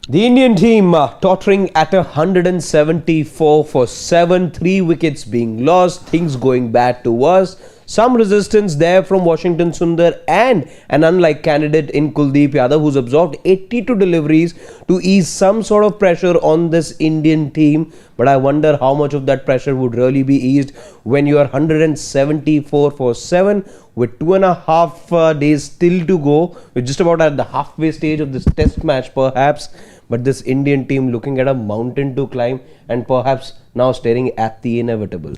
The Indian team tottering at 174 for 7, 3 wickets being lost, things going bad to worse. Some resistance there from Washington Sundar and an unlike candidate in Kuldeep Yadav, who's absorbed 82 deliveries to ease some sort of pressure on this Indian team. But I wonder how much of that pressure would really be eased when you are 174 for 7 with 2.5 days still to go. We're just about at the halfway stage of this test match perhaps. But this Indian team looking at a mountain to climb and perhaps now staring at the inevitable.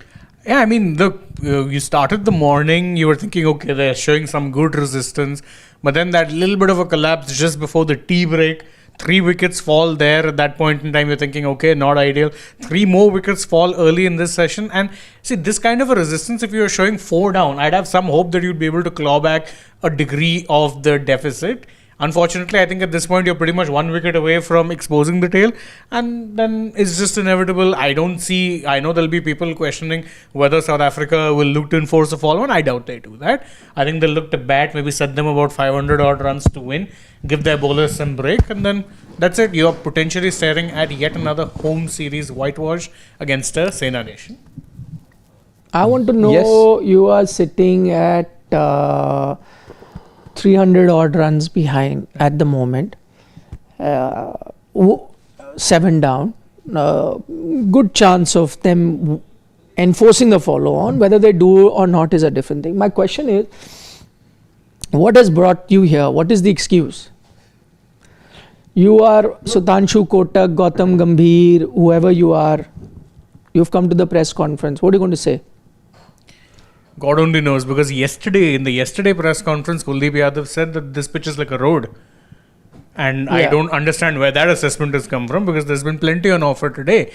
Yeah, I mean, look, you started the morning, you were thinking, okay, they're showing some good resistance. But then that little bit of a collapse just before the tea break, 3 wickets fall there. At that point in time, you're thinking, okay, not ideal. 3 more wickets fall early in this session. And see, this kind of a resistance, if you were showing 4 down, I'd have some hope that you'd be able to claw back a degree of the deficit. Unfortunately, I think at this point, you're pretty much 1 wicket away from exposing the tail. And then it's just inevitable. I know there'll be people questioning whether South Africa will look to enforce a follow-on. I doubt they do that. I think they'll look to bat, maybe set them about 500 odd runs to win, give their bowlers some break, and then that's it. You're potentially staring at yet another home series whitewash against a Sena nation. I want to know, you are sitting at 300 odd runs behind at the moment, 7 down, good chance of them enforcing the follow on. Whether they do or not is a different thing. My question is, what has brought you here? What is the excuse? You are Sudhanshu Kotak, Gautam Gambhir, whoever you are, you've come to the press conference. What are you going to say? God only knows, because in the yesterday press conference, Kuldeep Yadav said that this pitch is like a road. And I don't understand where that assessment has come from, because there's been plenty on offer today.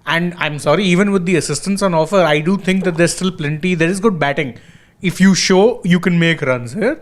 And I'm sorry, even with the assistance on offer, I do think that there's still plenty. There is good batting. If you show you can make runs here,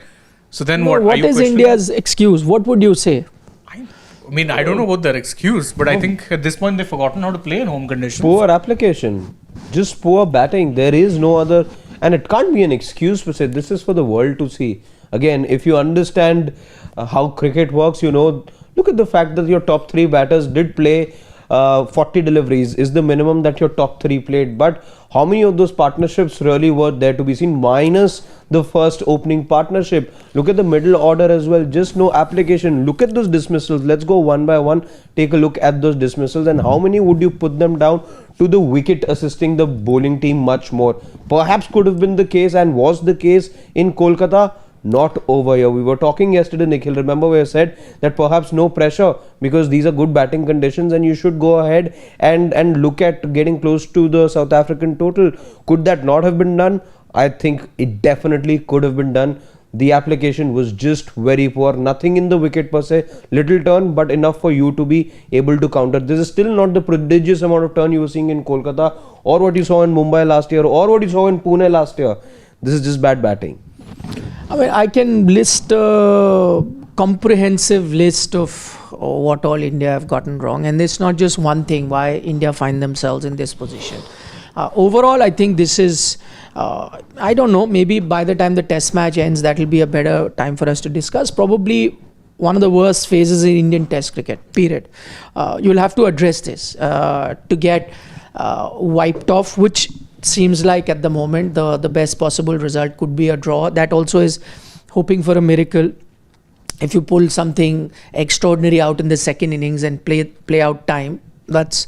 so then what? What is India's excuse? What would you say? I mean, I don't know what their excuse, but I think at this point they've forgotten how to play in home conditions. Poor application, just poor batting. There is no other. And it can't be an excuse to say this is for the world to see. Again, if you understand how cricket works, look at the fact that your top 3 batters did play 40 deliveries is the minimum that your top 3 played. But how many of those partnerships really were there to be seen, minus the first opening partnership? Look at the middle order as well. Just no application. Look at those dismissals. Let's go one by one. Take a look at those dismissals and how many would you put them down to the wicket assisting the bowling team much more. Perhaps could have been the case and was the case in Kolkata. Not over here. We were talking yesterday, Nikhil, remember we said that perhaps no pressure because these are good batting conditions and you should go ahead and look at getting close to the South African total. Could that not have been done? I think it definitely could have been done. The application was just very poor. Nothing in the wicket per se. Little turn, but enough for you to be able to counter. This is still not the prodigious amount of turn you were seeing in Kolkata or what you saw in Mumbai last year or what you saw in Pune last year. This is just bad batting. I mean, I can list a comprehensive list of what all India have gotten wrong. And it's not just one thing why India find themselves in this position. Overall, I think this is, I don't know, maybe by the time the test match ends, that will be a better time for us to discuss. Probably one of the worst phases in Indian test cricket, period. You'll have to address this to get wiped off, which seems like at the moment the best possible result could be a draw. That also is hoping for a miracle. If you pull something extraordinary out in the second innings and play out time, that's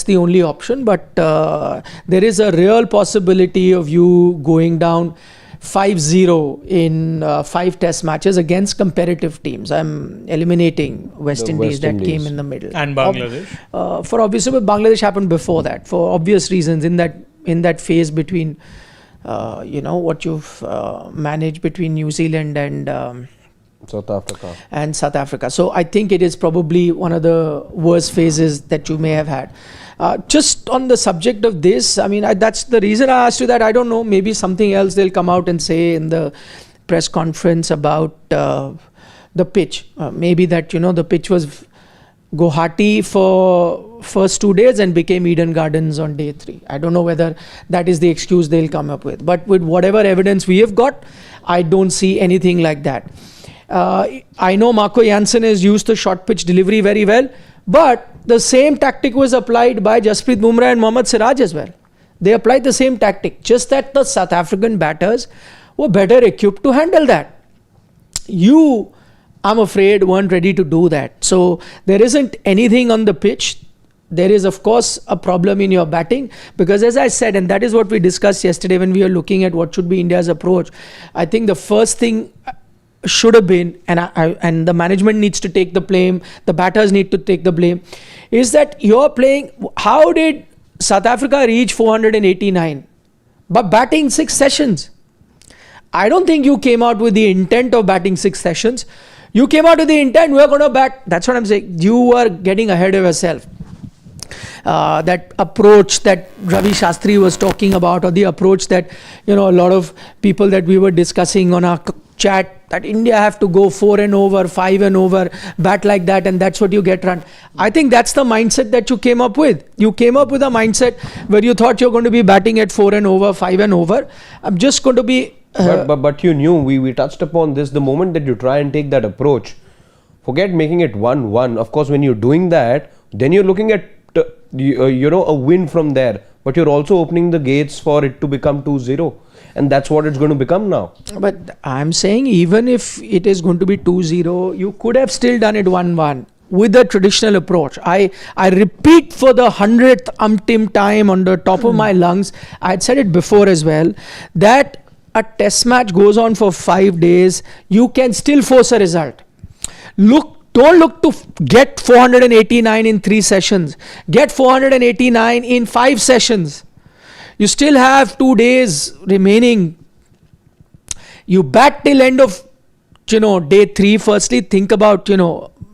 the only option. But there is a real possibility of you going down 5-0 in 5 test matches against competitive teams. I'm eliminating West Indies that came in the middle. And Bangladesh. For obviously, but Bangladesh happened before that for obvious reasons in that phase between what you've managed between New Zealand and South Africa. So I think it is probably one of the worst phases that you may have had. Just on the subject of this, I mean, that's the reason I asked you that. I don't know, maybe something else they'll come out and say in the press conference about the pitch. Maybe that, the pitch was Guwahati for first 2 days and became Eden Gardens on day 3. I don't know whether that is the excuse they'll come up with. But with whatever evidence we have got, I don't see anything like that. I know Marco Jansen has used the short pitch delivery very well, but the same tactic was applied by Jasprit Bumrah and Mohammad Siraj as well. They applied the same tactic, just that the South African batters were better equipped to handle that. You, I'm afraid, weren't ready to do that. So there isn't anything on the pitch. There is, of course, a problem in your batting, because as I said, and that is what we discussed yesterday when we were looking at what should be India's approach, I think the first thing should have been, and the management needs to take the blame, the batters need to take the blame, is that you're playing. How did South Africa reach 489? But batting 6 sessions. I don't think you came out with the intent of batting 6 sessions. You came out with the intent, we're going to bat. That's what I'm saying. You were getting ahead of yourself. That approach that Ravi Shastri was talking about, or the approach that, a lot of people that we were discussing on our chat, that India have to go 4 and over, 5 and over, bat like that, and that's what you get run. I think that's the mindset that you came up with. You came up with a mindset where you thought you're going to be batting at 4 and over, 5 and over. I'm just going to be... But you knew, we touched upon this, the moment that you try and take that approach, forget making it 1-1. Of course, when you're doing that, then you're looking at a win from there, but you're also opening the gates for it to become 2-0, and that's what it's going to become now. But I'm saying, even if it is going to be 2-0, you could have still done it 1-1 with the traditional approach. I repeat for the 100th umpteenth time on the top of my lungs, I had said it before as well, that a test match goes on for 5 days, you can still force a result. Don't look to get 489 in 3 sessions. Get 489 in 5 sessions. You still have 2 days remaining. You bat till end of, day 3. Firstly, think about,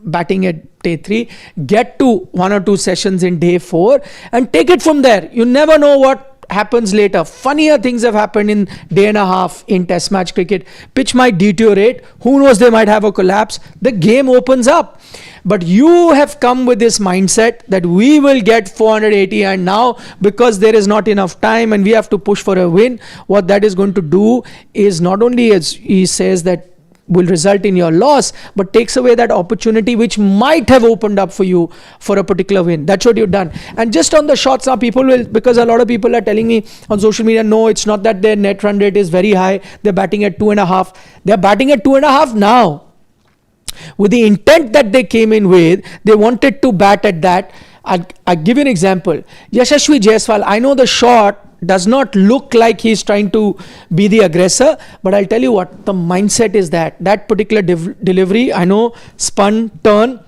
batting at day 3. Get to 1 or 2 sessions in day 4 and take it from there. You never know what happens later. Funnier things have happened in day and a half in test match cricket. Pitch might deteriorate. Who knows, they might have a collapse. The game opens up. But you have come with this mindset that we will get 480, and now because there is not enough time and we have to push for a win, what that is going to do is not only, as he says, that will result in your loss, but takes away that opportunity which might have opened up for you for a particular win. That's what you've done. And just on the shots, now people will, because a lot of people are telling me on social media, no, it's not that their net run rate is very high, they're batting at 2.5. They're batting at 2.5 now. With the intent that they came in with, they wanted to bat at that. I'll give you an example. Yashasvi Jaiswal, I know the shot does not look like he's trying to be the aggressor, but I'll tell you what, the mindset is that particular delivery, I know, spun, turn,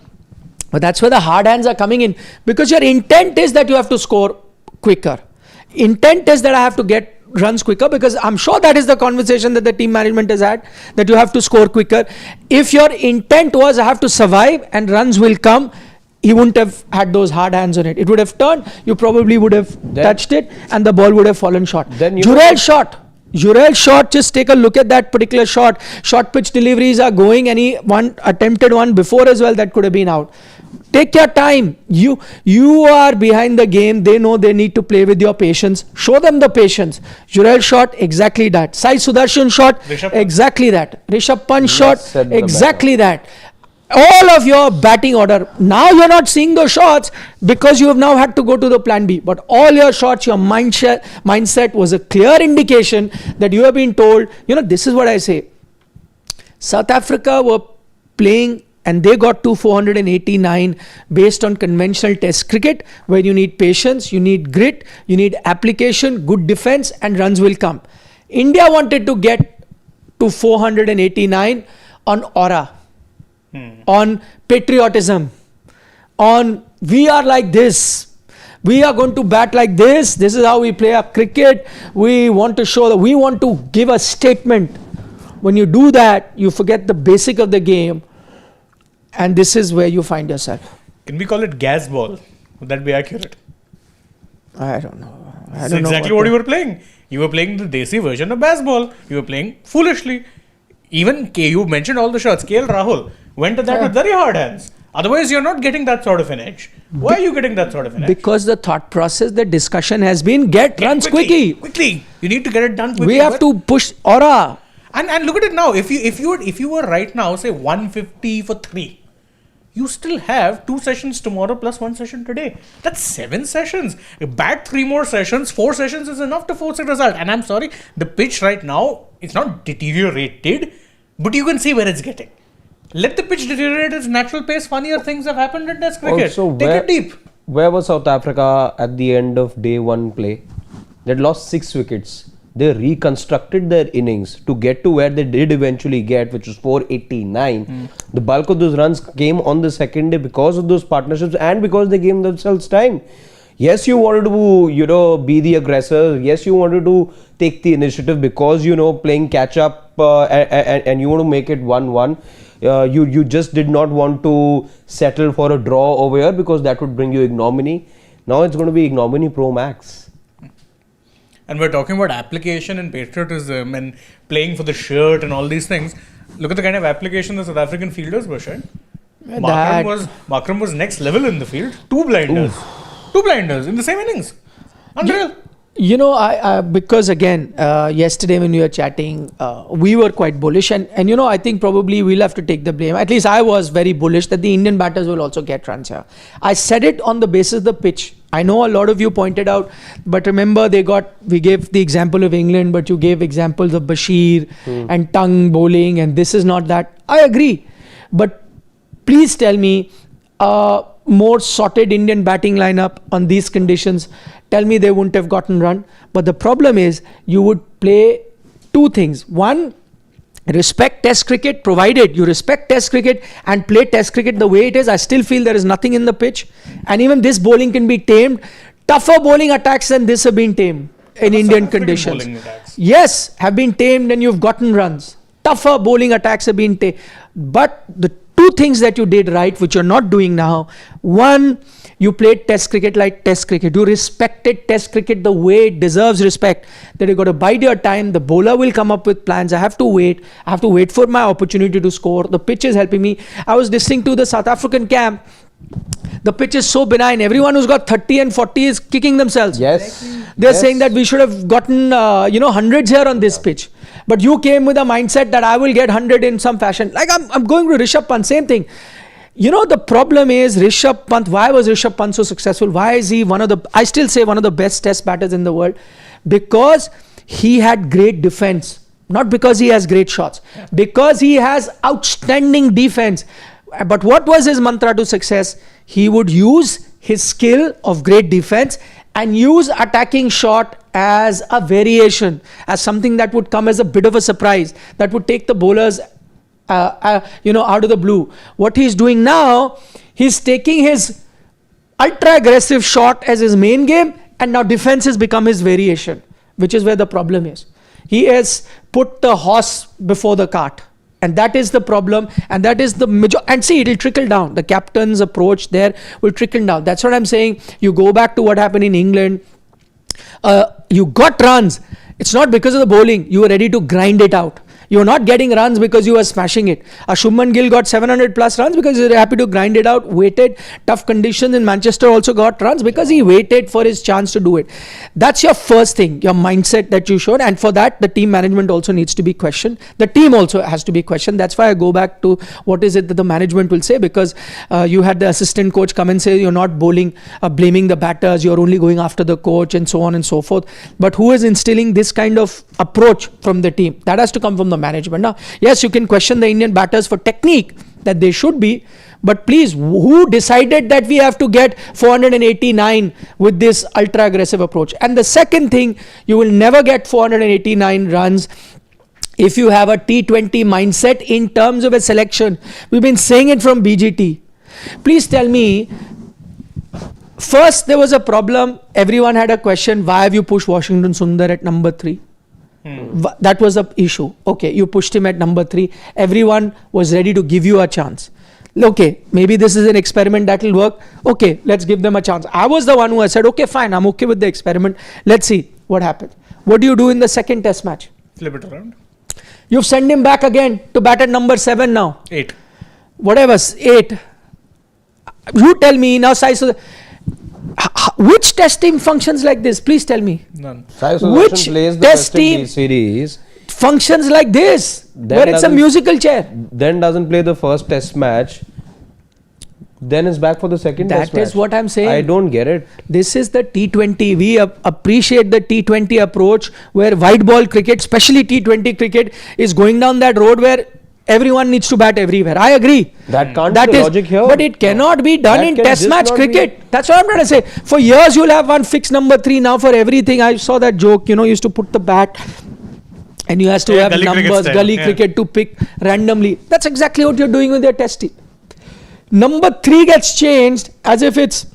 but that's where the hard hands are coming in, because your intent is that you have to score quicker. Intent is that I have to get runs quicker, because I'm sure that is the conversation that the team management has had, that you have to score quicker. If your intent was I have to survive and runs will come, he wouldn't have had those hard hands on it. It would have turned, you probably would have touched it, and the ball would have fallen short. Jurel shot, just take a look at that particular shot. Short pitch deliveries are going, and he attempted one before as well that could have been out. Take your time. You are behind the game. They know they need to play with your patience. Show them the patience. Jurel shot, exactly that. Sai Sudarshan shot, exactly that. Rishabh Pant shot, exactly that. All of your batting order, now you're not seeing those shots because you have now had to go to the plan B, but all your shots, your mindset was a clear indication that you have been told, this is what I say. South Africa were playing and they got to 489 based on conventional test cricket, where you need patience, you need grit, you need application, good defense, and runs will come. India wanted to get to 489 on aura. On patriotism, on we are like this, we are going to bat like this is how we play our cricket, we want to show that we want to give a statement. When you do that, you forget the basic of the game, and this is where you find yourself. Can we call it gas ball? Would that be accurate? I don't know. That's exactly what you were playing. You were playing the Desi version of baseball. You were playing foolishly. Even you mentioned all the shots. KL Rahul went to that with very hard hands. Otherwise, you're not getting that sort of an edge. Why are you getting that sort of an edge? Because the thought process, the discussion has been get runs quickly. Quickly. You need to get it done quickly. We have to push aura. And look at it now. If you were right now, say 150 for 3, you still have 2 sessions tomorrow plus 1 session today. That's 7 sessions. Bat 3 more sessions, 4 sessions is enough to force a result. And I'm sorry, the pitch right now, it's not deteriorated, but you can see where it's getting. Let the pitch deteriorate at its natural pace. Funnier things have happened in Test cricket. Take it deep. Where was South Africa at the end of day 1 play? They'd lost 6 wickets. They reconstructed their innings to get to where they did eventually get, which was 489. The bulk of those runs came on the second day because of those partnerships and because they gave themselves time. Yes, you wanted to, be the aggressor. Yes, you wanted to take the initiative because, playing catch up and you want to make it 1-1. You just did not want to settle for a draw over here because that would bring you ignominy. Now it's going to be ignominy pro max. And we're talking about application and patriotism and playing for the shirt and all these things. Look at the kind of application the South African fielders were showing. Markram was next level in the field. 2 blinders. Oof. 2 blinders in the same innings. Unreal. Because again, yesterday when we were chatting, we were quite bullish. And I think probably we'll have to take the blame. At least I was very bullish that the Indian batters will also get runs here. I said it on the basis of the pitch. I know a lot of you pointed out, but remember we gave the example of England, but you gave examples of Bashir and tongue bowling, and this is not that. I agree. But please tell me, more sorted Indian batting lineup on these conditions, tell me they wouldn't have gotten run. But the problem is you would play 2 things. One, respect Test cricket, provided you respect Test cricket and play Test cricket the way it is. I still feel there is nothing in the pitch. And even this bowling can be tamed. Tougher bowling attacks than this have been tamed in Indian conditions. Yes, have been tamed and you've gotten runs. Tougher bowling attacks have been tamed. But the 2 things that you did right, which you're not doing now. One, you played Test cricket like Test cricket. You respected Test cricket the way it deserves respect. That you got to bide your time. The bowler will come up with plans. I have to wait. I have to wait for my opportunity to score. The pitch is helping me. I was listening to the South African camp. The pitch is so benign. Everyone who's got 30 and 40 is kicking themselves. Yes. They're saying that we should have gotten, hundreds here on this pitch. But you came with a mindset that I will get 100 in some fashion. Like I'm going to Rishabh Pant, same thing. The problem is Rishabh Pant. Why was Rishabh Pant so successful? Why is he I still say one of the best Test batters in the world? Because he had great defense. Not because he has great shots. Because he has outstanding defense. But what was his mantra to success? He would use his skill of great defense and use attacking shot as a variation, as something that would come as a bit of a surprise, that would take the bowlers out of the blue. What he's doing now, he's taking his ultra aggressive shot as his main game, and now defense has become his variation, which is where the problem is. He has put the horse before the cart, and that is the problem, and that is the major. And see, it will trickle down. The captain's approach there will trickle down. That's what I'm saying. You go back to what happened in England. You got runs. It's not because of the bowling. You were ready to grind it out. You're not getting runs because you were smashing it. Shubman Gill got 700 plus runs because he was happy to grind it out, waited. Tough conditions in Manchester also got runs because he waited for his chance to do it. That's your first thing, your mindset that you showed. And for that, the team management also needs to be questioned. The team also has to be questioned. That's why I go back to what is it that the management will say, because you had the assistant coach come and say you're not bowling, blaming the batters, you're only going after the coach and so on and so forth. But who is instilling this kind of approach from the team? That has to come from the management. Now, yes, you can question the Indian batters for technique, that they should be, but please, who decided that we have to get 489 with this ultra aggressive approach? And the second thing, you will never get 489 runs if you have a T20 mindset in terms of a selection. We've been saying it from BGT. Please tell me, first there was a problem, everyone had a question, why have you pushed Washington Sundar at number 3? That was the issue. Okay, you pushed him at number 3. Everyone was ready to give you a chance. Okay, maybe this is an experiment that will work. Okay, let's give them a chance. I was the one who had said, okay, fine, I'm okay with the experiment. Let's see what happens. What do you do in the second test match? Flip it around. You've sent him back again to bat at number 7 now. 8. Whatever, 8. You tell me now, size of which test team functions like this? Please tell me. None. Which test team series it functions like this, Then where it's a doesn't- musical chair. Then doesn't play the first test match. Then is back for the second test match. That is what I'm saying. I don't get it. This is the T20. We appreciate the T20 approach, where white ball cricket, especially T20 cricket, is going down that road where everyone needs to bat everywhere. I agree. That can't be the logic here. But it cannot be done That in can test just match not cricket. That's what I'm trying to say. For years, you'll have one fixed number 3 now for everything. I saw that joke, you used to put the bat and you has to have gully cricket numbers, style, gully cricket to pick randomly. That's exactly what you're doing with your test team. Number 3 gets changed as if it's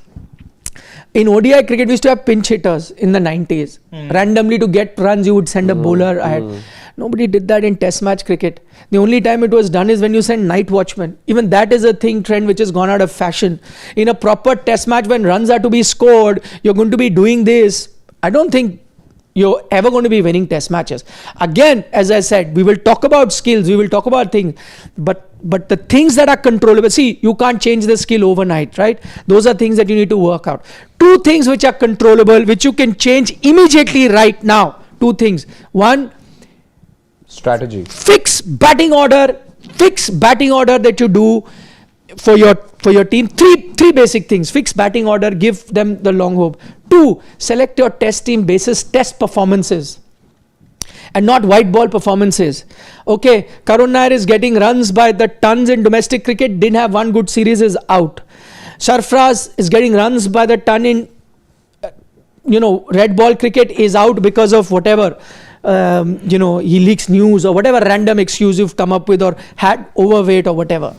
in ODI cricket. We used to have pinch hitters in the 90s. Randomly to get runs, you would send a bowler ahead. Nobody did that in test match cricket. The only time it was done is when you send night watchmen. Even that is a trend which has gone out of fashion. In a proper test match, when runs are to be scored, you're going to be doing this. I don't think you're ever going to be winning test matches. Again, as I said, we will talk about skills, we will talk about things, but the things that are controllable, see, you can't change the skill overnight, right? Those are things that you need to work out. 2 things which are controllable, which you can change immediately right now. 2 things. One, Strategy. fix batting order that you do for your team. Three basic things: fix batting order, give them the long hope. 2, select your test team basis test performances and not white ball performances. Okay, Karun Nair is getting runs by the tons in domestic cricket, didn't have one good series, is out. Sarfraz is getting runs by the ton in red ball cricket, is out because of whatever. He leaks news or whatever random excuse you've come up with, or had overweight or whatever.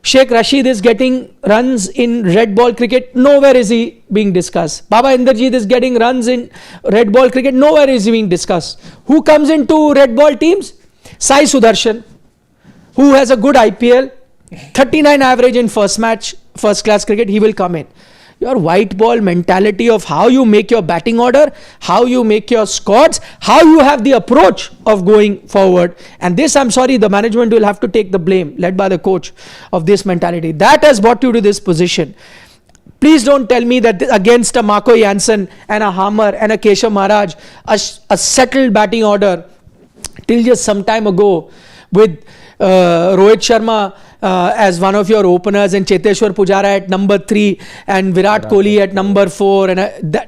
Sheikh Rashid is getting runs in red ball cricket, nowhere is he being discussed. Baba Inderjeet is getting runs in red ball cricket, nowhere is he being discussed. Who comes into red ball teams? Sai Sudarshan, who has a good IPL, 39 average in first class cricket, he will come in. Your white ball mentality of how you make your batting order, how you make your squads, how you have the approach of going forward. And this, I'm sorry, the management will have to take the blame, led by the coach, of this mentality. That has brought you to this position. Please don't tell me that against a Marco Jansen and a Hammer and a Keshav Maharaj, a settled batting order till just some time ago with Rohit Sharma as one of your openers and Cheteshwar Pujara at number 3 and Virat Kohli at number 4, and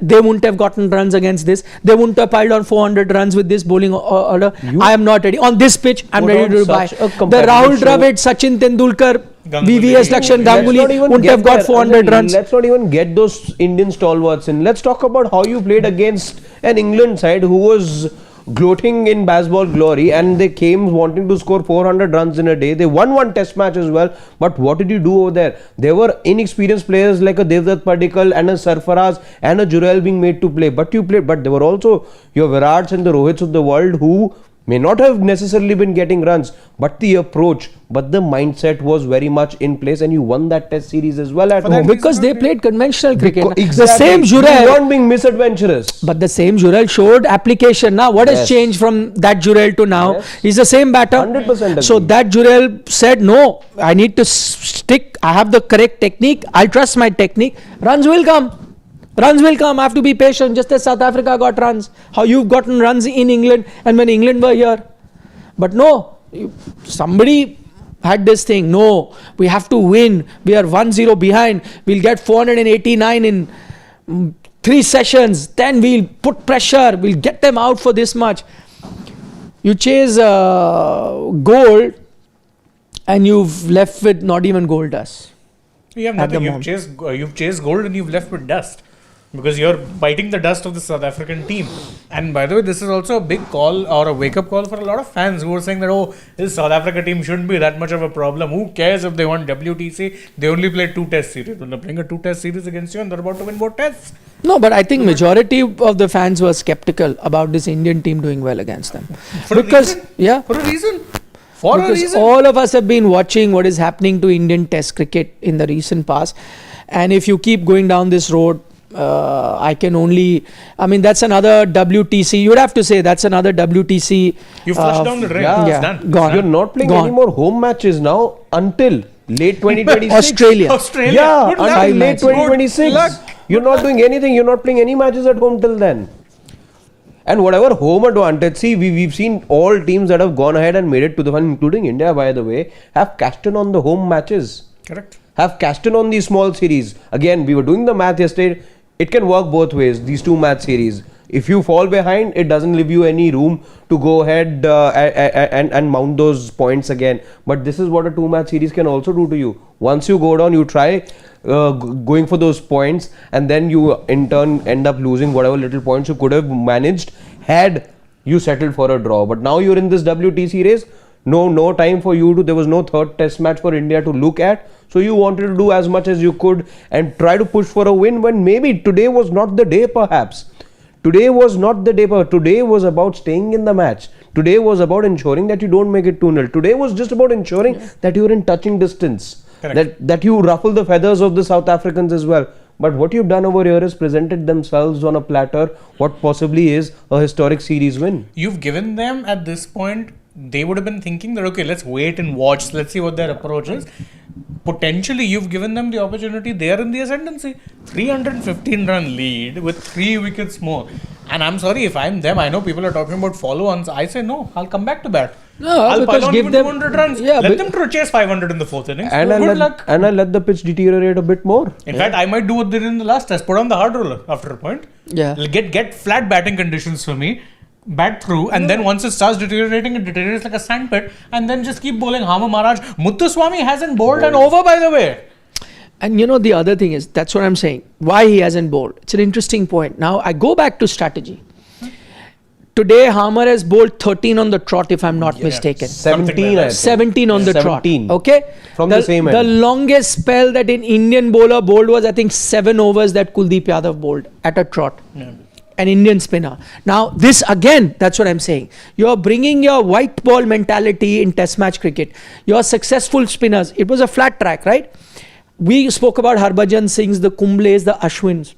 they wouldn't have gotten runs against this. They wouldn't have piled on 400 runs with this bowling order. I am not ready. On this pitch, I'm ready to buy. The Rahul Dravid, Sachin Tendulkar, VVS Lakshan Ganguly wouldn't have got 400 runs. Let's not even get those Indian stalwarts in. Let's talk about how you played against an England side who was gloating in baseball glory, and they came wanting to score 400 runs in a day. They won one test match as well, but what did you do over there? There were inexperienced players like a Devdutt Padikkal and a Sarfaraz and a Jurel being made to play, but you played. But there were also your Virats and the Rohits of the world who may not have necessarily been getting runs, but the approach, but the mindset was very much in place, and you won that test series as well at home. Because they played conventional cricket. Exactly. The same Jurel, you weren't being misadventurous. but the same Jurel showed application. Now, what has changed from that Jurel to now? He's the same batter. 100% So agree. that Jurel said, no, I need to stick. I have the correct technique. I'll trust my technique. Runs will come. Runs will come. I have to be patient. Just as South Africa got runs. How you've gotten runs in England and when England were here. But no, somebody had this thing. No, we have to win. We are 1-0 behind. We'll get 489 in 3 sessions. Then we'll put pressure. We'll get them out for this much. You chase gold and you've left with not even gold dust. You have nothing. You've chased gold and you've left with dust. Because you're biting the dust of the South African team. And by the way, this is also a big call or a wake-up call for a lot of fans who are saying that, oh, this South Africa team shouldn't be that much of a problem. Who cares if they won WTC? They only played 2 test series. When they're playing a 2 test series against you and they're about to win more tests. No, but I think majority of the fans were skeptical about this Indian team doing well against them. For a reason. Because all of us have been watching what is happening to Indian test cricket in the recent past. And if you keep going down this road, that's another WTC. You would have to say that's another WTC. You flushed down the drain. It's done. Gone. You're not playing any more home matches now until late 2026. Australia. Yeah, Good luck. until late 2026. You're not doing anything. You're not playing any matches at home till then. And whatever home advantage, see, we've seen all teams that have gone ahead and made it to the final, including India, by the way, have cashed in on the home matches. Correct. Have cashed in on these small series. Again, we were doing the math yesterday. It can work both ways, these 2 match series. If you fall behind, it doesn't leave you any room to go ahead and mount those points again. But this is what a 2 match series can also do to you. Once you go down, you try going for those points, and then you in turn end up losing whatever little points you could have managed had you settled for a draw. But now you're in this WTC race. No time for you to, there was no third test match for India to look at. So you wanted to do as much as you could and try to push for a win, when maybe today was not the day perhaps. Today was not the day. Today was about staying in the match. Today was about ensuring that you don't make it 2-0. Today was just about ensuring that you're in touching distance. That you ruffle the feathers of the South Africans as well. But what you've done over here is presented themselves on a platter what possibly is a historic series win. You've given them at this point, they would have been thinking that, okay, let's wait and watch. Let's see what their approach is. Potentially, you've given them the opportunity. They are in the ascendancy. 315 run lead with 3 wickets more. And I'm sorry, if I'm them, I know people are talking about follow-ons. I say no, I'll come back to bat. No, I'll because pile on give even them 200 runs. Yeah, let them chase 500 in the 4th innings. And Good luck. I'll let the pitch deteriorate a bit more. In fact, I might do what they did in the last test. Put on the hard roller after a point. Yeah. Get flat batting conditions for me. Bat through, and then once it starts deteriorating, it deteriorates like a sandpit, and then just keep bowling. Hama Maharaj, Muthuswamy hasn't bowled an over, by the way. And you know, the other thing is, that's what I'm saying. Why he hasn't bowled? It's an interesting point. Now, I go back to strategy. Today, Hammer has bowled 13 on the trot, if I'm not mistaken. 17, like 17 on the 17. trot. Okay? From the same end. The longest spell that an Indian bowler bowled was, I think, 7 overs that Kuldeep Yadav bowled at a trot. Yeah. An Indian spinner. Now, this again, that's what I'm saying. You're bringing your white ball mentality in test match cricket. Your successful spinners. It was a flat track, right? We spoke about Harbhajan Singhs, the Kumbbles, the Ashwins.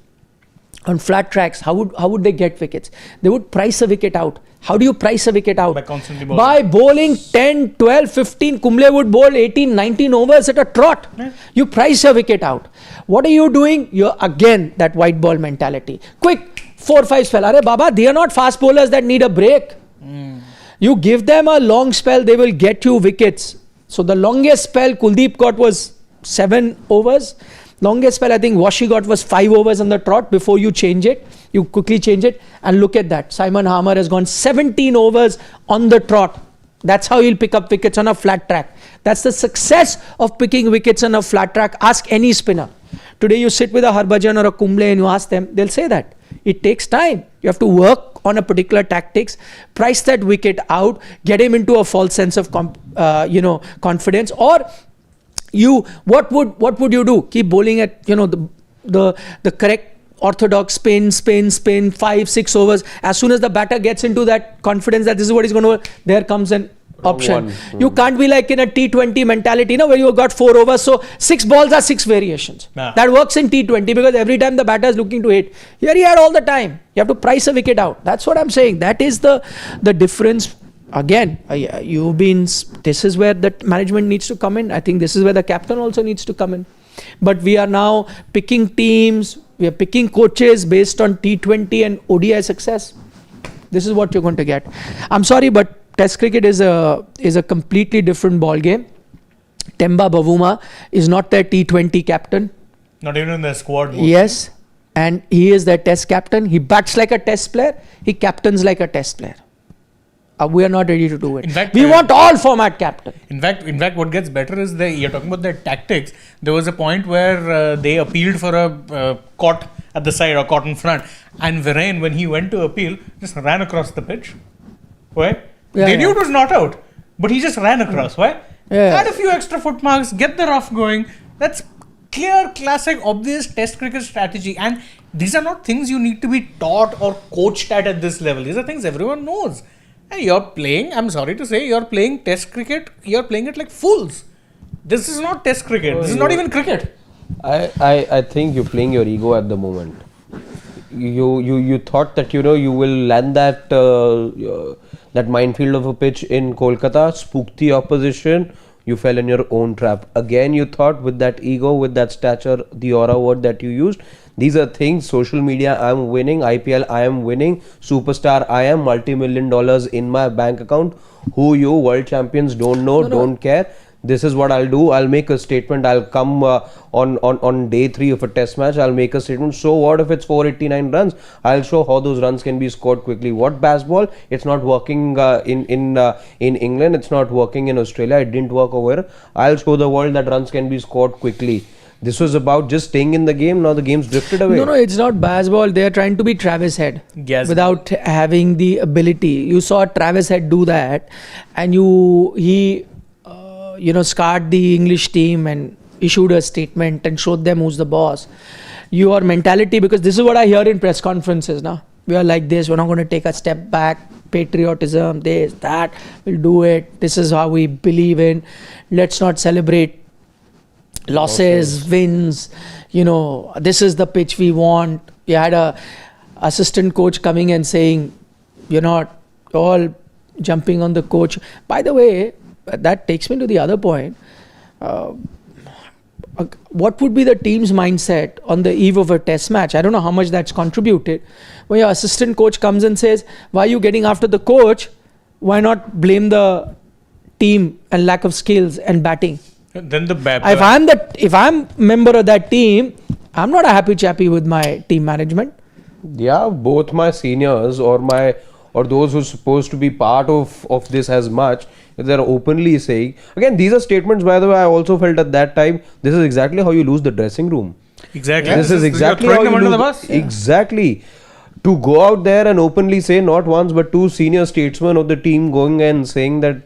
On flat tracks, how would they get wickets? They would price a wicket out. How do you price a wicket out? By constantly bowling. By bowling 10, 12, 15. Kumble would bowl 18, 19 overs at a trot. Yeah. You price a wicket out. What are you doing? You're again that white ball mentality. Quick, 4-5 spell. Arey Baba, they are not fast bowlers that need a break. You give them a long spell, they will get you wickets. So the longest spell Kuldeep got was 7 overs. Longest spell I think Washi got was 5 overs on the trot before you change it. You quickly change it, and look at that. Simon Harmer has gone 17 overs on the trot. That's how he'll pick up wickets on a flat track. That's the success of picking wickets on a flat track. Ask any spinner. Today you sit with a Harbhajan or a Kumble and you ask them, they'll say that. It takes time. You have to work on a particular tactics, price that wicket out, get him into a false sense of confidence. Or what would you do? Keep bowling at the correct orthodox spin, 5-6 overs. As soon as the batter gets into that confidence that this is what he's going to do, there comes an option. You can't be like in a T20 mentality, where you got 4 overs, so 6 balls are 6 variations. Nah. That works in T20 because every time the batter is looking to hit. Here he had all the time. You have to price a wicket out. That's what I'm saying. That is the difference. Again, this is where the management needs to come in. I think this is where the captain also needs to come in. But we are now picking teams, we are picking coaches based on T20 and ODI success. This is what you're going to get. I'm sorry, but Test cricket is a completely different ball game. Temba Bavuma is not their T20 captain. Not even in their squad. Yes, and he is their Test captain. He bats like a Test player. He captains like a Test player. We are not ready to do it. In fact, we want all format captain. In fact, what gets better is you're talking about their tactics. There was a point where they appealed for a caught at the side or caught in front, and Viren, when he went to appeal, just ran across the pitch. Why? They knew it was not out, but he just ran across. Why? Add a few extra foot marks, get the rough going. That's clear, classic, obvious Test cricket strategy. And these are not things you need to be taught or coached at this level. These are things everyone knows. And you're playing, I'm sorry to say, you're playing Test cricket, you're playing it like fools. This is not Test cricket. This is not even cricket. I think you're playing your ego at the moment. You thought that you will land that minefield of a pitch in Kolkata, spook the opposition. You fell in your own trap. Again, you thought with that ego, with that stature, the aura word that you used, These are things. Social media, I am winning. IPL, I am winning. Superstar, I am. multi-million dollars in my bank account. Who you? World champions, don't know, don't care. This is what I'll do. I'll make a statement. I'll come on day 3 of a test match. I'll make a statement. So what if it's 489 runs? I'll show how those runs can be scored quickly. What baseball? It's not working in England. It's not working in Australia. It didn't work over here. I'll show the world that runs can be scored quickly. This was about just staying in the game. Now the game's drifted away. No, it's not baseball. They are trying to be Travis Head Yes. without having the ability. You saw Travis Head do that, and he scarred the English team and issued a statement and showed them who's the boss. Your mentality, because this is what I hear in press conferences now. We are like this. We're not going to take a step back. Patriotism, this, that. We'll do it. This is how we believe in. Let's not celebrate losses, wins. This is the pitch we want. You had a assistant coach coming and saying, you're not all jumping on the coach. By the way, that takes me to the other point. What would be the team's mindset on the eve of a test match? I don't know how much that's contributed. When your assistant coach comes and says, why are you getting after the coach? Why not blame the team and lack of skills and batting? Then If I'm member of that team, I'm not a happy chappy with my team management. Yeah, both my seniors or those who are supposed to be part of this as much, they're openly saying, again, these are statements, by the way, I also felt at that time, this is exactly how you lose the dressing room. Exactly. This is exactly you're how throwing you them under lose. the bus. Exactly. To go out there and openly say, not once but 2 senior statesmen of the team going and saying that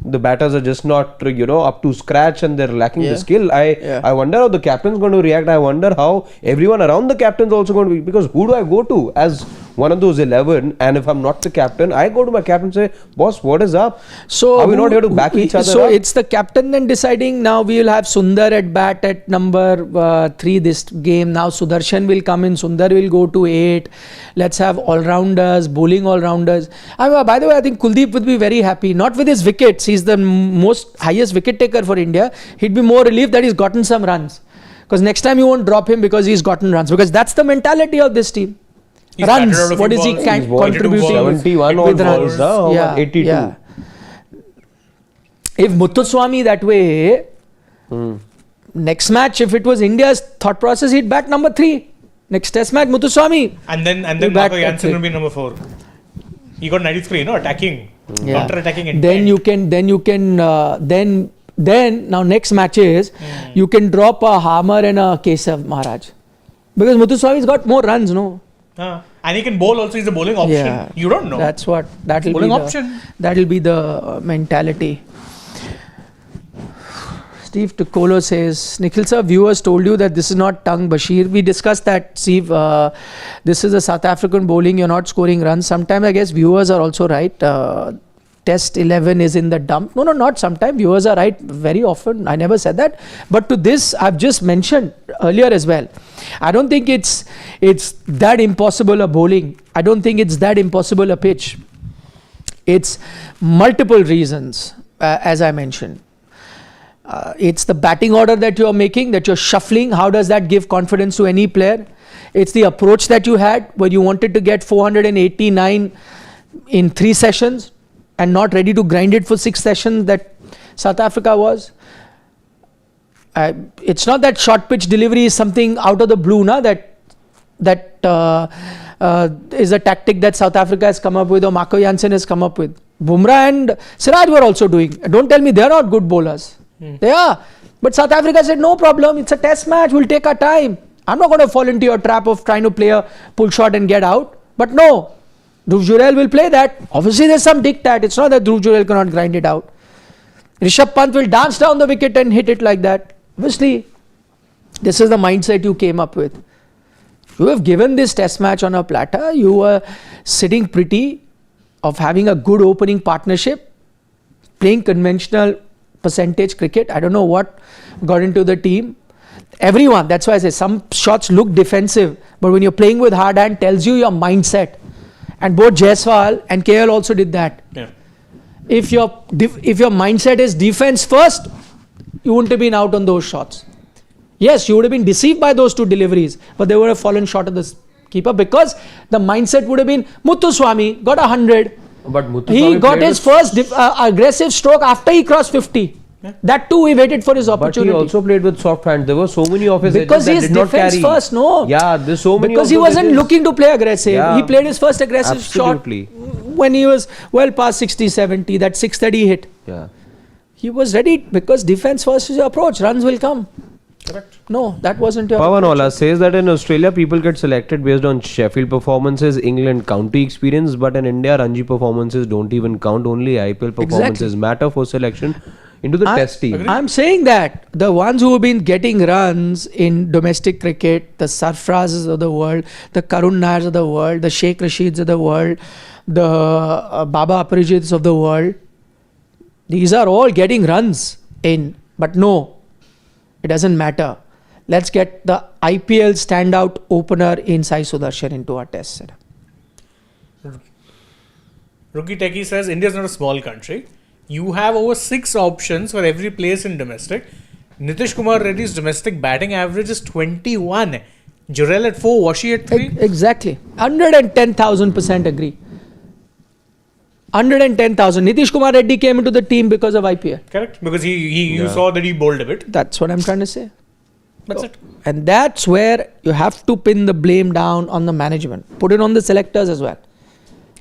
the batters are just not up to scratch and they're lacking the skill. I wonder how the captain's going to react. I wonder how everyone around the captain's also going to be, because who do I go to as one of those 11? And if I'm not the captain, I go to my captain and say, boss, what is up? So are we not here to back each other so up? it's the captain then deciding. Now we will have Sundar at bat at number 3 this game. Now Sudarshan will come in. Sundar will go to 8. Let's have all-rounders, bowling all-rounders. By the way, I think Kuldeep would be very happy. Not with his wickets. He's the highest wicket taker for India. He'd be more relieved that he's gotten some runs. Because next time you won't drop him because he's gotten runs. Because that's the mentality of this team. He's Runs. what is he contributing? 71 with balls, runs. 82. Yeah. If Muthuswamy that way, next match, if it was India's thought process, he'd bat number 3. Next test match, Muthuswamy. And then Marco Jansen will be number 4. He got 93, attacking. Counter-attacking intent. Then now next matches, you can drop a Hammer and a Kesav Maharaj. Because Muthuswamy's got more runs, no? And he can bowl also. He's a bowling option. Yeah. You don't know. That'll bowling be option. That'll be the mentality. Steve Tukolo says, Nikhil sir, viewers told you that this is not Tung Bashir. We discussed that, Steve. This is a South African bowling. You're not scoring runs. Sometimes I guess viewers are also right. Test 11 is in the dump. No, not sometimes. Viewers are right very often. I never said that. But to this, I've just mentioned earlier as well. I don't think it's that impossible a bowling. I don't think it's that impossible a pitch. It's multiple reasons, as I mentioned. It's the batting order that you're making, that you're shuffling. How does that give confidence to any player? It's the approach that you had where you wanted to get 489 in 3 sessions and not ready to grind it for 6 sessions that South Africa was. It's not that short pitch delivery is something out of the blue, that is a tactic that South Africa has come up with or Marco Jansen has come up with. Bumrah and Siraj were also doing. Don't tell me they're not good bowlers. They are. But South Africa said, no problem, it's a test match, we'll take our time. I'm not going to fall into your trap of trying to play a pull shot and get out. But no, Dhruv Jurel will play that. Obviously there's some diktat. It's not that Dhruv Jurel cannot grind it out. Rishabh Pant will dance down the wicket and hit it like that. Obviously, this is the mindset you came up with. You have given this test match on a platter. You were sitting pretty of having a good opening partnership, playing conventional percentage cricket. I don't know what got into the team. Everyone, that's why I say some shots look defensive, but when you're playing with hard hand, tells you your mindset. And both Jaiswal and KL also did that. Yeah. If your mindset is defense first, you wouldn't have been out on those shots. Yes, you would have been deceived by those 2 deliveries, but they would have fallen short of the keeper because the mindset would have been Muthuswamy got 100. But Muthuswamy He got played his with- first aggressive stroke after he crossed 50. That too, he waited for his But opportunity. he also played with soft hands. There were so many of his Because edges that he's did not defense carry. first, no. Yeah, there's so many. Because of he those wasn't edges. looking to play aggressive. Yeah. He played his first aggressive Absolutely. shot when he was well past 60, 70. That 630 hit. Yeah. He was ready because defense first is your approach. Runs will come. Correct. No, that wasn't your Pavanwala says that in Australia people get selected based on Sheffield performances, England county experience, but in India Ranji performances don't even count. Only IPL performances matter for selection into the test team. I'm saying that the ones who have been getting runs in domestic cricket, the Sarfrazes of the world, the Karun Nairs of the world, the Sheikh Rasheeds of the world, the Baba Aparijits of the world, these are all getting runs in. But no, it doesn't matter. Let's get the IPL standout opener in Sai Sudarshan into our test setup. Rookie Techie says India is not a small country. You have over 6 options for every place in domestic. Nitish Kumar Reddy's domestic batting average is 21. Jurel at 4, Washi at 3. Exactly. 110,000% agree. 110,000. Nitish Kumar Reddy came into the team because of IPL. Correct. Because you saw that he bowled a bit. That's what I'm trying to say. That's it. And that's where you have to pin the blame down on the management. Put it on the selectors as well.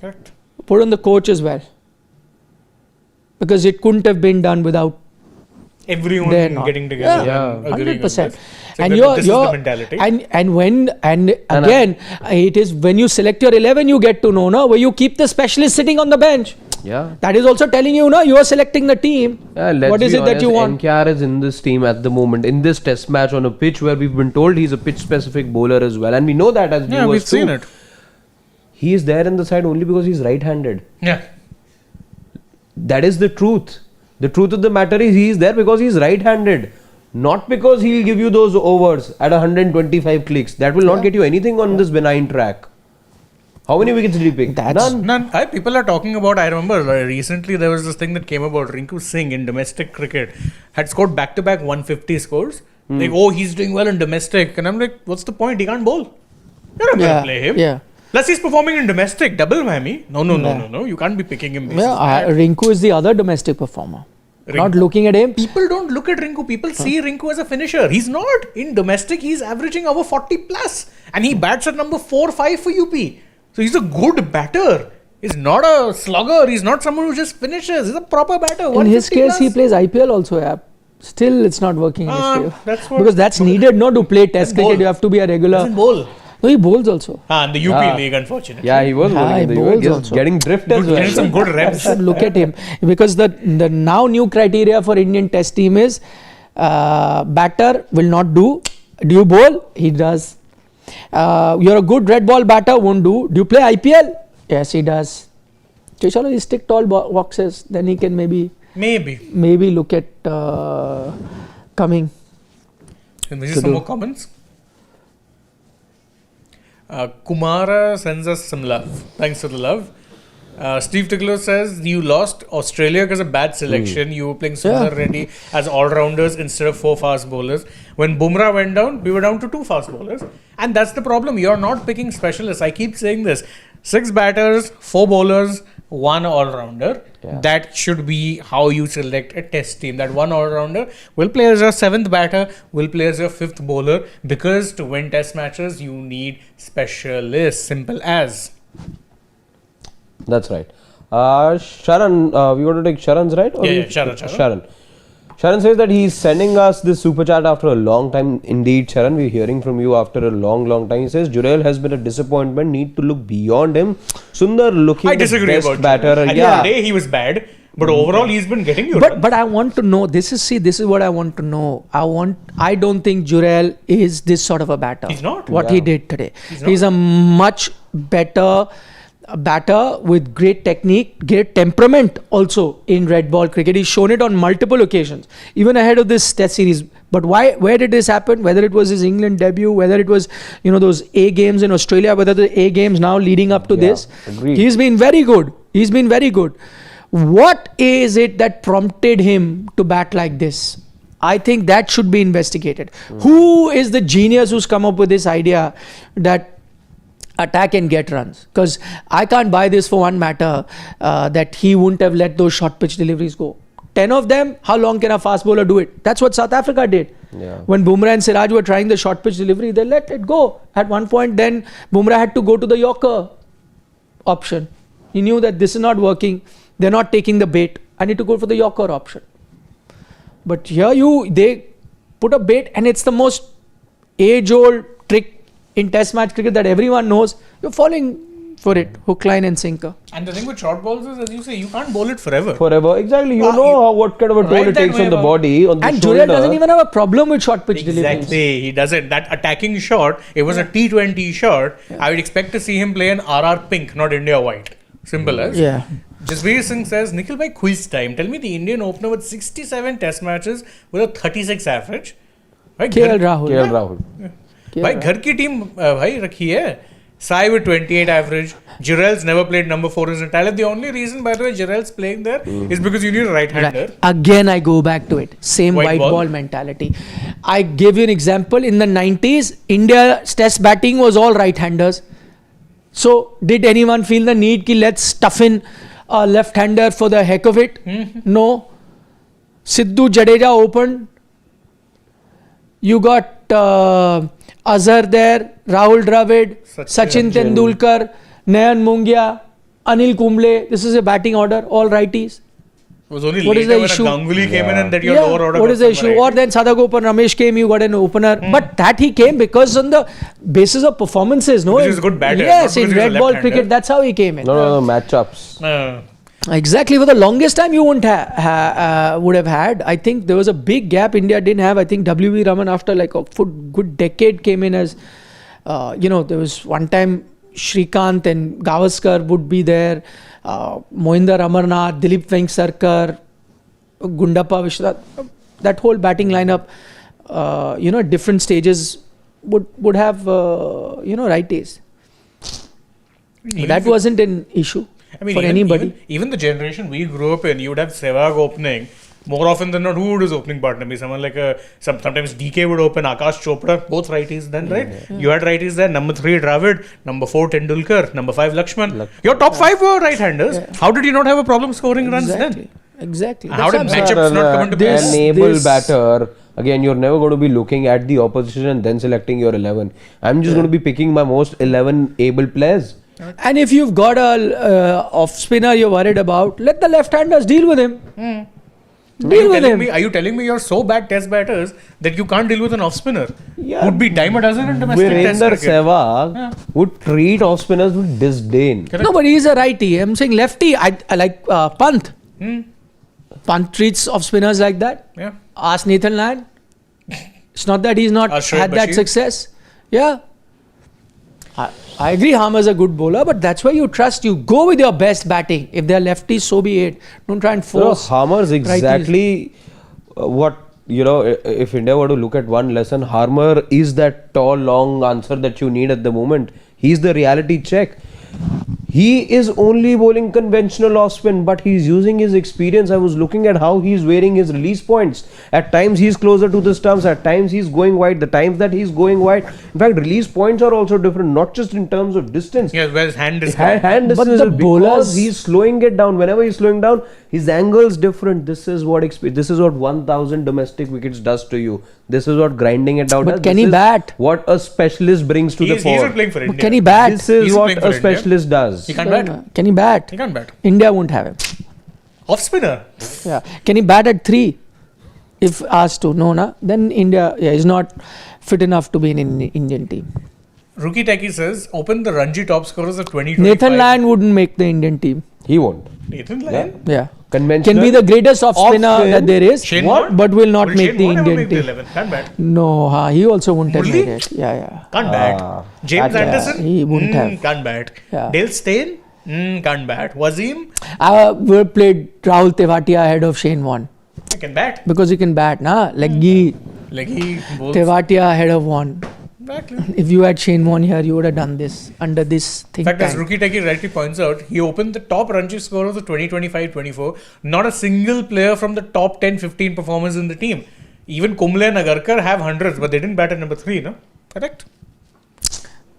Correct. Put on the coach as well. Because it couldn't have been done without Everyone they're not. getting together. Yeah. and agreeing on 100%. this. So And this is the mentality. and again, it is when you select your 11, you get to know, no, where you keep the specialist sitting on the bench. Yeah. That is also telling you, no, you are selecting the team. Let's What is be it that you want? NKR is in this team at the moment, in this test match on a pitch where we've been told he's a pitch specific bowler as well. And we know that as Yeah, viewers we've seen too. it. He is there in the side only because he's right-handed. Yeah. That is the truth. The truth of the matter is he is there because he's right-handed. Not because he'll give you those overs at 125 clicks. That will not get you anything on this benign track. How many wickets did he pick? None. People are talking about, I remember recently there was this thing that came about Rinku Singh in domestic cricket had scored back-to-back 150 scores. Like, oh, he's doing well in domestic. And I'm like, what's the point? He can't bowl. You're not going to play him. Yeah. Plus, he's performing in domestic. Double whammy. No. You can't be picking him. Rinku is the other domestic performer. Not looking at him. People don't look at Rinku. People see Rinku as a finisher. He's not. In domestic, he's averaging over 40 plus. And he bats at number 4-5 for UP. So he's a good batter. He's not a slugger. He's not someone who just finishes. He's a proper batter. In his case, plus. he plays IPL also. Yeah. Still, it's not working in his favor. That's what, Because that's needed, no, to play test cricket. You have to be a regular. Doesn't bowl. No, he bowls also. And the UP league, unfortunately. Yeah, he was bowling in the he US, bowls also. getting drift as well. Getting some good reps. Look at him. Because the now new criteria for Indian test team is batter will not do. Do you bowl? He does. You're a good red ball batter, won't do. Do you play IPL? Yes, he does. So shall he stick tall boxes? Then he can maybe look at coming. Can we see some more comments? Kumara sends us some love. Thanks for the love. Steve Tickler says you lost Australia because of bad selection. You were playing Sundar Reddy as all-rounders instead of 4 fast bowlers. When Bumrah went down, we were down to 2 fast bowlers. And that's the problem. You're not picking specialists. I keep saying this. 6 batters, 4 bowlers, 1 all-rounder. Yeah. That should be how you select a test team. That 1 all-rounder will play as your 7th batter, will play as your 5th bowler. Because to win test matches, you need specialists. Simple as. That's right. Sharan, we want to take Sharan's, right? Or Sharan. Sharan says that he's sending us this super chat after a long time. Indeed, Sharan, we're hearing from you after a long time. He says Jurel has been a disappointment. Need to look beyond him. Sundar looking the best batter. At the end of the day, he was bad. But overall, he's been getting you. But I want to know. This is what I want to know. I don't think Jurel is this sort of a batter. He's not. What he did today. He's a much better batter with great technique, great temperament also in red ball cricket. He's shown it on multiple occasions, even ahead of this test series. But where did this happen? Whether it was his England debut, whether it was those A games in Australia, whether the A games now leading up to this, agreed. He's been very good. What is it that prompted him to bat like this? I think that should be investigated. Who is the genius who's come up with this idea that attack and get runs? Because I can't buy this for one matter, that he wouldn't have let those short pitch deliveries go. 10 of them, how long can a fast bowler do it? That's what South Africa did. Yeah. When Bumrah and Siraj were trying the short pitch delivery, they let it go. At one point, then Bumrah had to go to the Yorker option. He knew that this is not working. They're not taking the bait. I need to go for the Yorker option. But here they put a bait, and it's the most age-old trick in Test match cricket that everyone knows. You're falling for it, hook, line and sinker. And the thing with short balls is, as you say, you can't bowl it forever. Forever, exactly. You know what kind of a toll Right it that takes way on the about- body, on the And shoulder. Jurel doesn't even have a problem with short pitch deliveries. Exactly, he doesn't. That attacking shot, it was a T20 shot. I would expect to see him play an RR pink, not India white. Simple as. Yeah. Jasbir Singh says, Nikhil bhai, quiz time. Tell me the Indian opener with 67 test matches with a 36 average. Bhai, KL Rahul. KL Rahul. भाई घर की team भाई रखी है. Sai with 28 average. Jurel's never played number 4 in his entire life. The only reason, by the way, Jurel's playing there is because you need a right-hander. Right. Again, I go back to it. Same white ball mentality. I gave you an example. In the 90s, India's test batting was all right-handers. So, did anyone feel the need ki let's stuff in a left-hander for the heck of it? No. Sidhu Jadeja opened. You got Azhar there, Rahul Dravid, Sachin Tendulkar, Nayan Mungia, Anil Kumble. This is a batting order, all righties. It was only What is later the when issue? a Ganguly came in and that your lower order. What got is the some issue? Or variety. then Sadagopan Ramesh came, you got an opener. But that he came because on the basis of performances, no? Because he's a good batter, Yes, not in because he's a red ball left-hander. cricket, that's how he came in. No, matchups. Exactly. For the longest time, you wouldn't would have had. I think there was a big gap India didn't have. I think W.V. Raman, after like a good decade, came in as, there was one time Shrikant and Gavaskar would be there. Mohinder Amarnath, Dilip Vengsarkar, Gundappa Vishwanath. That whole batting lineup, different stages would have, righties. That wasn't an issue. I mean, for anybody. Even the generation we grew up in, you would have Sehwag opening. More often than not, who would his opening partner be? Someone like sometimes DK would open, Akash Chopra, both righties then, right? You had righties there. Number 3, Dravid. Number 4, Tendulkar. Number 5, Lakshman. Your top 5 were right-handers. How did you not have a problem scoring runs then? Exactly. How did That's what I'm saying. matchups not come into play? An able batter. Again, you're never going to be looking at the opposition and then selecting your 11. I'm just going to be picking my most 11 able players. And if you've got a off spinner you're worried about, let the left-handers deal with him. Deal with him. Are you telling me you're so bad test batters that you can't deal with an off spinner? Yeah. Would be dime a dozen in domestic test Virender cricket. Sehwag would treat off spinners with disdain. No, but he's a righty. I'm saying lefty. I like Pant. Pant treats off spinners like that. Yeah. Ask Nathan Lyon. It's not that he's not Shoaib had that Bashir. success. Yeah. I agree Harmer's a good bowler, but that's why you trust. You go with your best batting. If they're lefties, so be it. Don't try and force. Harmer's exactly what, if India were to look at one lesson, Harmer is that tall, long answer that you need at the moment. He's the reality check. He is only bowling conventional off spin, but he's using his experience. I was looking at how he's wearing his release points. At times he's closer to the stumps, at times he's going wide. The times that he's going wide, in fact, release points are also different, not just in terms of distance. Yes, where his hand is Hand But distance the is because bowlers- he's slowing it down. Whenever he's slowing down, his angle is different. This is what 1,000 domestic wickets does to you. This is what grinding it down But does. can This he is bat? What a specialist brings to the He's fore. not playing for India. But can he bat? This is He's what playing for a India. specialist does. He can't bat. Can he bat? He can't bat. India won't have him. Off spinner. Yeah. Can he bat at 3? If asked to, no, na? Then India is not fit enough to be in an Indian team. Rookie Techie says, open the Ranji top scorers of 2025. Nathan Lyon wouldn't make the Indian team. He won't. Nathan Lyon? Yeah. Conventional. Can be the greatest off spinner Off-spin. that there is, Shane Warne? but will not Will make Shane the Warne ever Indian make the team. 11? Can't bat. No, he also wouldn't have Would made he? it. Yeah. Can't bat. James that- Anderson? he wouldn't have. Can't bat. Yeah. Dale Steyn? Can't bat. Wasim? We played Rahul Tewatia ahead of Shane Warne I can bat. because he can bat, na? Leggy Like he bowls. Tewatia ahead of Warne. Exactly. If you had Shane Warne here, you would have done this under this In thing. fact, as Rookie Techie rightly points out, he opened the top Ranji scorers of 2025-24. Not a single player from the top 10-15 performers in the team. Even Kumble and Agarkar have hundreds, but they didn't bat at number 3, no? Correct?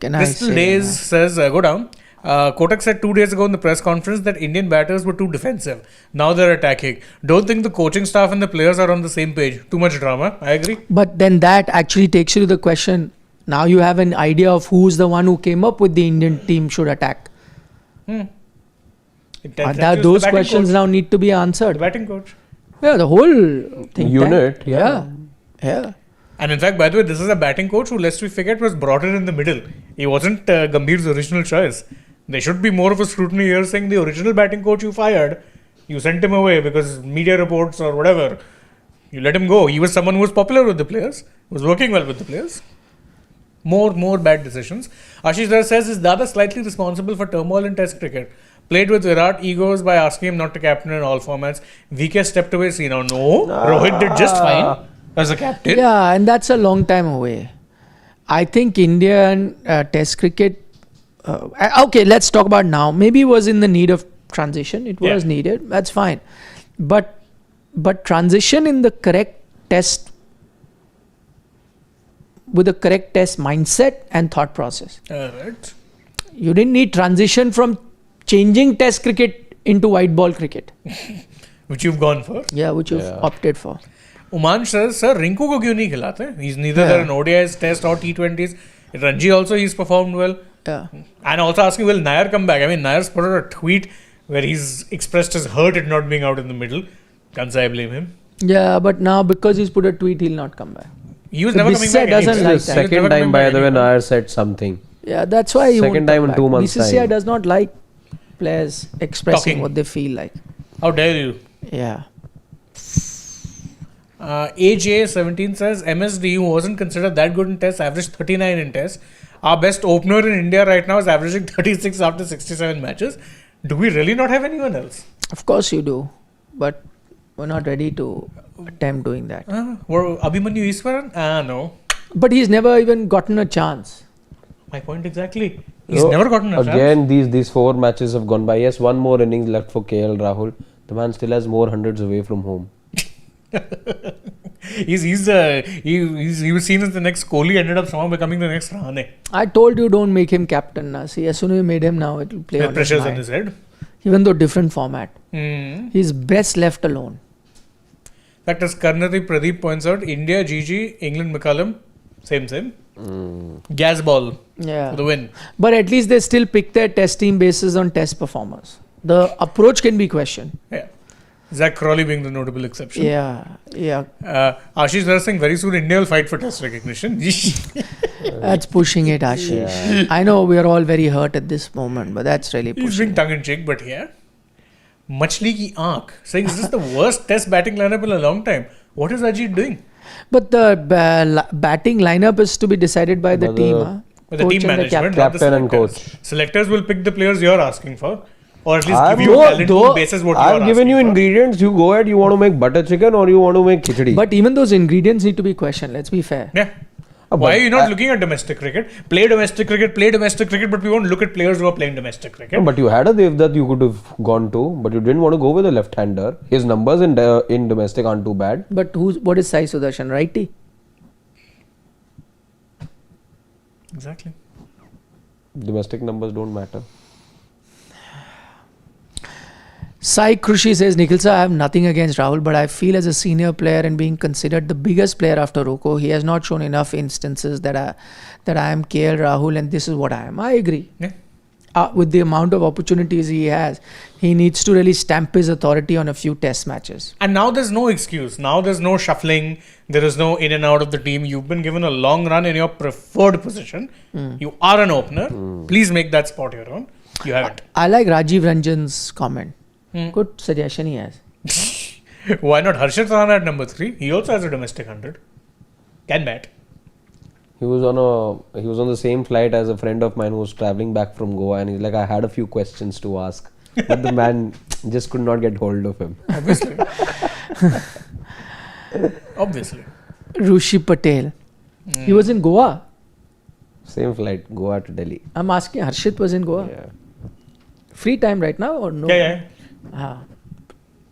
Crystal Days says, go down. Kotak said 2 days ago in the press conference that Indian batters were too defensive. Now they're attacking. Don't think the coaching staff and the players are on the same page. Too much drama. I agree. But then that actually takes you to the question. Now you have an idea of who's the one who came up with the Indian team should attack. Those questions now need to be answered. The batting coach. Yeah, the whole thing. Unit. Yeah. And in fact, by the way, this is a batting coach who, lest we forget, was brought in the middle. He wasn't Gambhir's original choice. There should be more of a scrutiny here saying the original batting coach you fired, you sent him away because media reports or whatever. You let him go. He was someone who was popular with the players, was working well with the players. More bad decisions. Ashish Dar says, is Dada slightly responsible for turmoil in Test cricket? Played with Virat egos by asking him not to captain in all formats. VK stepped away. See now, no. Rohit did just fine as a captain. Yeah, and that's a long time away. I think Indian Test cricket. Okay, let's talk about now. Maybe it was in the need of transition. It was needed. That's fine. But transition in the correct test, with the correct test mindset and thought process. Right. You didn't need transition from changing Test cricket into white ball cricket. Which you've gone for. Yeah, which you've opted for. Umansh says, sir, Rinku ko kyun nahi khilate? He's neither there in ODIs, Test or T20s. In Ranji also he's performed well. Yeah. And also asking, will Nair come back? I mean, Nair's put out a tweet where he's expressed his hurt at not being out in the middle. Can't say I blame him. Yeah, but now because he's put a tweet, he'll not come back. He was never coming back. doesn't anyway. like that. Second time, by the way, Nair said something. Yeah, that's why he Second won't time come in back. 2 months' BCCI time. does not like players expressing Talking. what they feel like. How dare you? Yeah. AJ17 says, MSD, who wasn't considered that good in Test, averaged 39 in Test. Our best opener in India right now is averaging 36 after 67 matches. Do we really not have anyone else? Of course you do. But we're not ready to attempt doing that. Abhimanyu Easwaran? No. But he's never even gotten a chance. My point exactly. He's never gotten a chance. Again, these 4 matches have gone by. Yes, one more innings left for KL Rahul. The man still has more hundreds away from home. He was seen as the next Kohli, ended up somehow becoming the next Rahane. I told you don't make him captain now. See, as soon as you made him now, it will play on his Pressure's mind. on his head. Even though different format. In He's best left alone. fact, as Karnati Pradeep points out, India, GG, England, McCallum, same. Gas ball Yeah. for the win. But at least they still pick their test team basis on test performers. The approach can be questioned. Yeah. Zach Crawley being the notable exception. Yeah. Ashish Dhar saying very soon India will fight for test recognition. That's pushing it, Ashish. Yeah. I know we are all very hurt at this moment, but that's really He's pushing being it. tongue in cheek, but yeah. Machli ki aankh saying, is this the worst test batting lineup in a long time? What is Ajit doing? But the batting lineup is to be decided by the team. Huh? With the Coach team and the management, not the Captain and selectors. coach. Selectors will pick the players you're asking for. Or at least I've give you no- talent pool basis what you're I've given you asking for. ingredients. You go ahead. You want to make butter chicken or you want to make khichdi. But even those ingredients need to be questioned. Let's be fair. Yeah. But Why are you not looking at domestic cricket? Play domestic cricket, but we won't look at players who are playing domestic cricket. No, but you had a Dev that you could have gone to, but you didn't want to go with a left-hander. His numbers in domestic aren't too bad. But what is Sai Sudarshan? Righty? Exactly. Domestic numbers don't matter. Sai Krushi says, Nikhil sir, I have nothing against Rahul, but I feel as a senior player and being considered the biggest player after Roko, he has not shown enough instances that I am KL Rahul and this is what I am. I agree. Yeah. With the amount of opportunities he has, he needs to really stamp his authority on a few test matches. And now there's no excuse. Now there's no shuffling. There is no in and out of the team. You've been given a long run in your preferred position. You are an opener. Please make that spot your own. You haven't. I like Rajiv Ranjan's comment. Good suggestion he has. Why not Harshit Rana at number 3? He also has a domestic 100. Can bat. He was on the same flight as a friend of mine who was traveling back from Goa, and he's like, I had a few questions to ask, but the man just could not get hold of him. Obviously. Obviously. Rushi Patel. He was in Goa. Same flight, Goa to Delhi. I'm asking, Harshit was in Goa. Yeah. Free time right now or no? Yeah.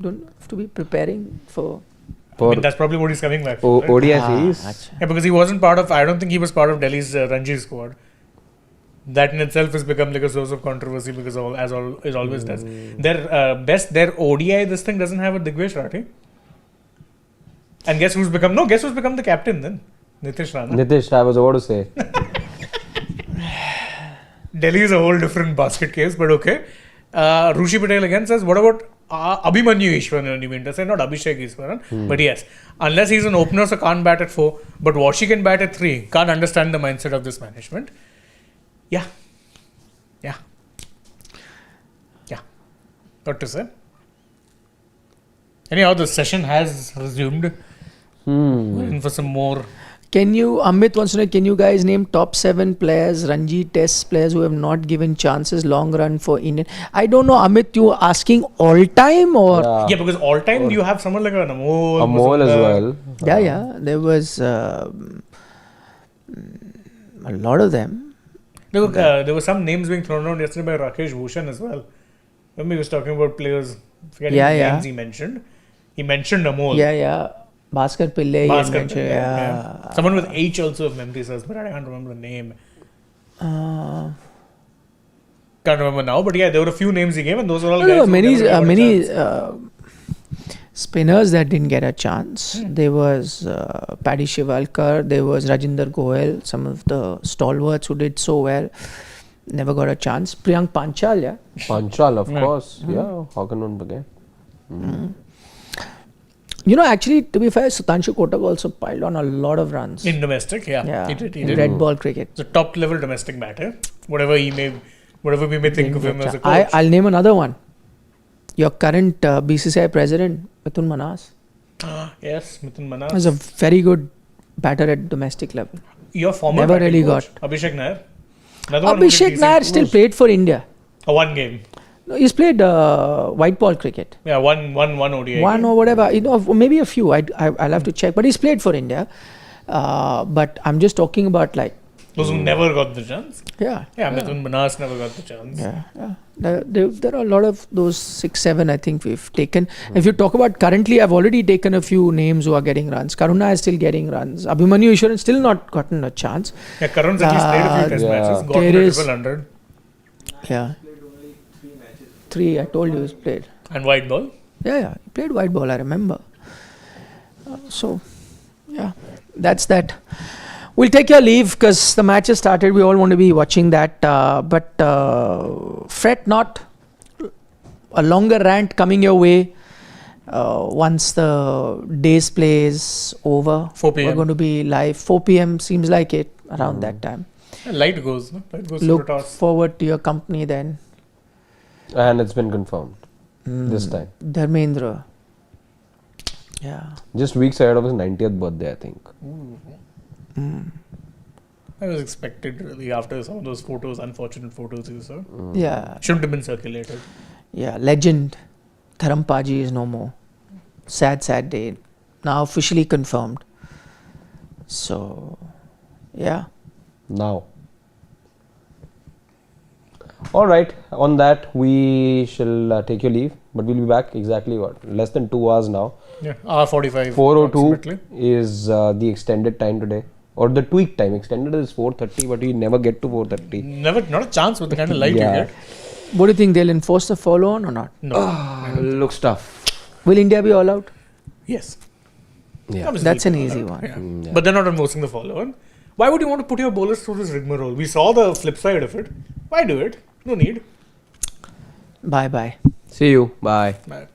Don't have to be preparing for... I mean, that's probably what he's coming back for. Right? ODI series. Achha. Yeah, because he wasn't part of. I don't think he was part of Delhi's Ranji squad. That in itself has become like a source of controversy because it always does. Their ODI this thing doesn't have a Digvesh Rathi. And guess who's become the captain then? Nitish Rana. Nitish, I was about to say. Delhi is a whole different basket case, but okay. Rushi Patel again says, what about Abhimanyu Ishwaran? You mean to say not Abhishek Ishwaran? But yes, unless he's an opener, so can't bat at 4. But Washi can bat at 3. Can't understand the mindset of this management. Yeah. What to say? Anyhow, the session has resumed. We're in for some more. Amit wants to know, can you guys name top 7 players, Ranji Test players who have not given chances long run for Indian? I don't know, Amit, you asking all time or? Yeah, because all time you have someone like an Amol. Amol as well. Yeah. There was a lot of them. There were some names being thrown around yesterday by Rakesh Bhushan as well. Remember he was talking about players, forgetting the names he mentioned. He mentioned Amol. Yeah. Bhaskar Pillai. Yeah. Someone with H also of memory says, but I can't remember the name. Can't remember now, but yeah, there were a few names he gave, and those were all guys. There were many chance. spinners that didn't get a chance. There was Paddy Shivalkar, there was Rajinder Goel, some of the stalwarts who did so well, never got a chance. Priyank Panchal, yeah. Panchal, of course. Yeah, how can one forget? You know, actually, to be fair, Sutanshu Kotak also piled on a lot of runs. In domestic, yeah. He did. In red ball cricket. It's a top level domestic batter. Whatever we may think of him as a coach. I'll name another one. Your current BCCI president, Mithun Manas. Yes, Mithun Manas. Was a very good batter at domestic level. Your former Never really coach, got. Abhishek Nair. Abhishek Nair still played for India. One game. No, he's played white ball cricket. Yeah, one ODI. One game. or whatever. You know, maybe a few. I'll have to check. But he's played for India. But I'm just talking about like those who never got the chance. Yeah. Mithun Manas never got the chance. Yeah. There are a lot of those 6, 7 I think we've taken. If you talk about currently, I've already taken a few names who are getting runs. Karuna is still getting runs. Abhimanyu Ishwaran still not gotten a chance. Yeah, Karun's at least played a few test matches. Got to a triple 100. Yeah. 3, I told you he's played. And white ball? Yeah. He played white ball, I remember. That's that. We'll take your leave because the match has started. We all want to be watching that. But fret not. A longer rant coming your way once the day's play is over. 4 p.m. We're going to be live. 4 p.m. seems like it around that time. Yeah, light goes. No? Light goes Look to the toss. forward to your company then. And it's been confirmed this time. Dharmendra. Yeah. Just weeks ahead of his 90th birthday, I think. I was expected really after some of those unfortunate photos you saw. Yeah. Shouldn't have been circulated. Yeah. Legend. Dharampaji is no more. Sad day. Now officially confirmed. So, yeah. Now. All right. On that, we shall take your leave. But we'll be back exactly less than 2 hours now. Yeah, hour 45. 4:02 is the extended time today. Or the tweak time. Extended is 4:30, but we never get to 4:30. Never, not a chance with the kind of light you get. What do you think? They'll enforce the follow on or not? No. Looks tough. Will India be all out? Yes. Yeah. Obviously That's an they'll be easy allowed. one. Yeah. Yeah. But they're not enforcing the follow on. Why would you want to put your bowlers through this rigmarole? We saw the flip side of it. Why do it? No need. Bye. See you. Bye. Bye.